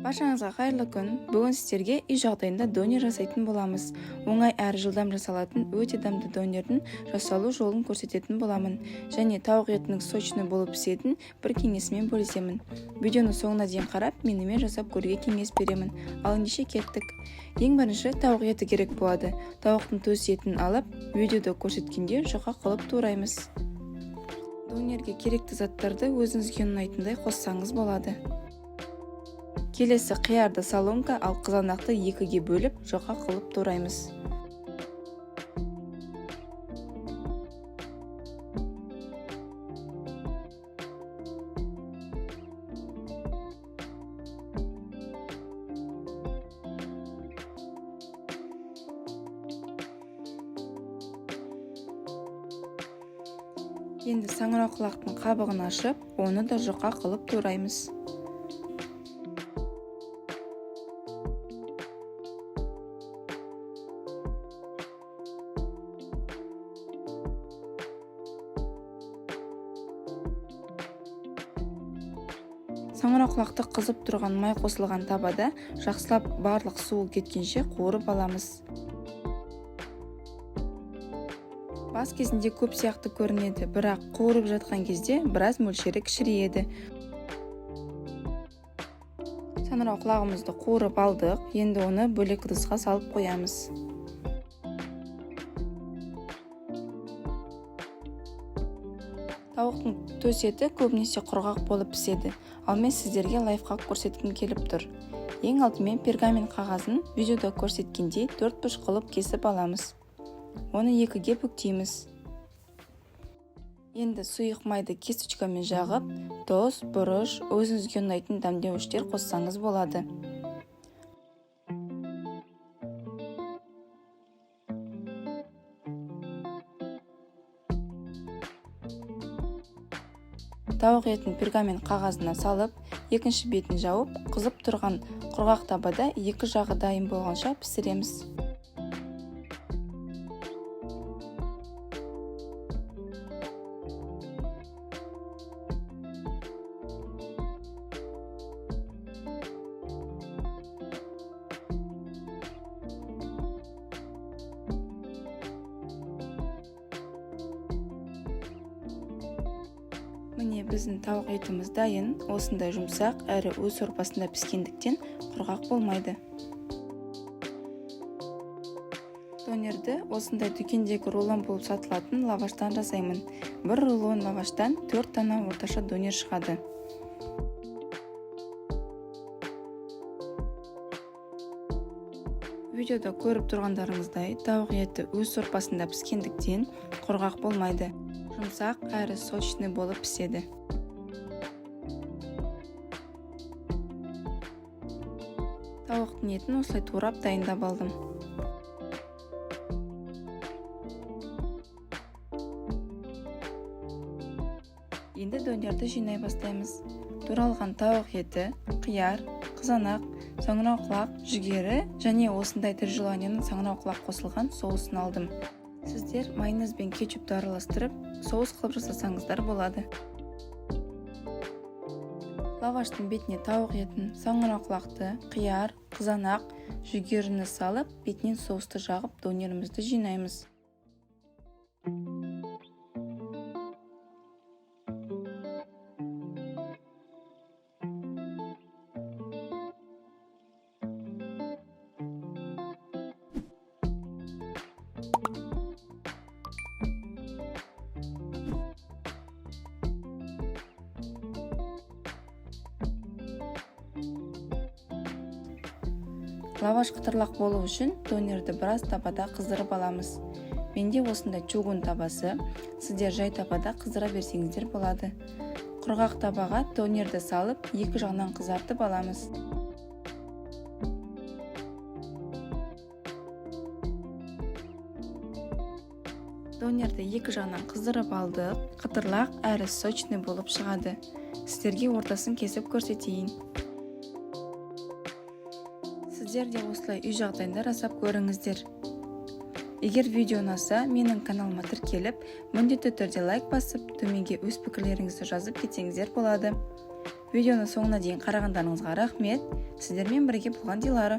Баршаңызға қайырлы күн. Бүгін сіздерге үй жағдайында донер жасайтын боламыз. Оңай әрі жылдам жасалатын өте дамды донердің жасалу жолын көрсететін боламын. Және тауық етінің сочный болып пісетін бір кеңесімен бөлісемін. Видеоны соңына дейін қарап, менімен жасап көруге кеңес беремін. Ал ендеше кеттік. Ең бірінші тауық еті керек болады. Тауықтың төс етін алып, видеода көрсеткенде жұқа қылып тураймыз. Донерге керекті заттарды өзіңізге ұнайтындай қоссаңыз болады. Келесі қиярды соломка, ал қызанақты екіге бөліп, жұқа қылып тураймыз. Енді саңырауқұлақтың қабығын ашып, оны да жұқа қылып тураймыз. Саңырауқұлақты қызып тұрған май қосылған табада жақсылап барлық суы кеткенше қуырып аламыз. Бас кезінде көп сияқты көрінеді, бірақ қуырып жатқан кезде біраз мөлшері кішірейеді. Саңырауқұлағымызды қуырып алдық, енді оны бөлек ыдысқа салып қоямыз. Тауықтың төс еті көбінесе құрғақ болып піседі, ал мен сіздерге лайфхак көрсеткім келіп тұр. Ең алдымен пергамент қағазын видеода көрсеткендей 4 бұрыш қылып кесіп аламыз. Оны екіге бүктейміз. Енді сұйық майды кесочкамен жағып, тұз, бұрыш, өзіңізге ұнайтын дәмдеуіштер қоссаңыз болады. Тауық етін пергамент қағазына салып, екінші бетін жауып, қызып тұрған құрғақ табада екі жағы дайын болғанша пісіреміз. Міне біздің тауық етіміз дайын, осындай жұмсақ әрі өз сорпасында піскендіктен құрғақ болмайды. Донерді осындай дүкендегі рулон болып сатылатын лаваштан жасаймын. Бір рулон лаваштан 4 дана орташа донер шығады. Видеода көріп тұрғандарыңыздай, тауық еті өз сорпасында піскендіктен құрғақ болмайды. Жұмсақ әрі сочный болып піседі. Тауықтың етін осылай турап дайындап алдым. Енді донерді жинай бастаймыз. Туралған тауық еті, қияр, қызанақ, саңырауқұлақ, жүгері және осындай тіржеланияның саңырауқұлақ қосылған соусын алдым. Сіздер майонез бен кетчупты араластырып, соус қылып жасасаңыздар болады. Лаваштың бетіне тауық етін, саңырауқұлақты, қияр, қызанақ, жүгеріні салып, бетінен соусты жағып, донерімізді жинаймыз. Лаваш қытырлақ болу үшін донерді біраз табада қыздырып аламыз. Менде осындай чугун табасы, сіздер жай табада қыздыра берсеңіздер болады. Құрғақ табаға донерді салып, екі жағынан қызартып аламыз. Донерді екі жағынан қыздырып алдық, қытырлақ әрі сочный болып шығады. Сіздерге ортасын кесіп көрсетейін. Сіздер де осылай үй жағдайында жасап көріңіздер. Егер видео ұнаса, менің каналыма тіркеліп, міндетті түрде лайк басып, төменге өз пікірлеріңізді жазып кетсеңіздер болады. Видеоны соңына дейін қарағандарыңызға рахмет. Сіздермен бірге болған Дилара.